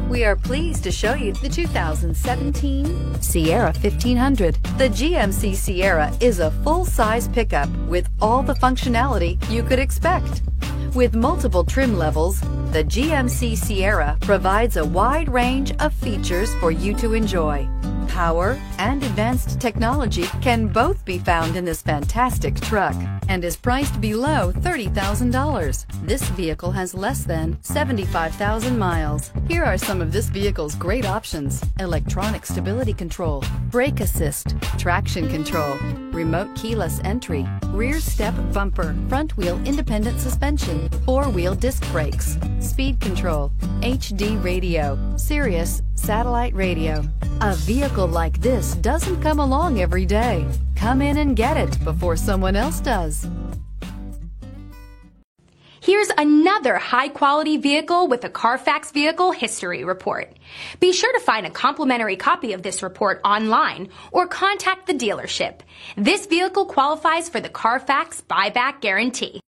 We are pleased to show you the 2017 Sierra 1500. The GMC Sierra is a full-size pickup with all the functionality you could expect. With multiple trim levels, the GMC Sierra provides a wide range of features for you to enjoy. Power and advanced technology can both be found in this fantastic truck and is priced below $30,000. This vehicle has less than 75,000 miles. Here are some of this vehicle's great options: electronic stability control, brake assist, traction control, remote keyless entry, rear step bumper, front wheel independent suspension, four-wheel disc brakes, speed control, HD radio, Sirius satellite radio. A vehicle like this doesn't come along every day. Come in and get it before someone else does. Here's another high-quality vehicle with a Carfax Vehicle History Report. Be sure to find a complimentary copy of this report online or contact the dealership. This vehicle qualifies for the Carfax Buyback Guarantee.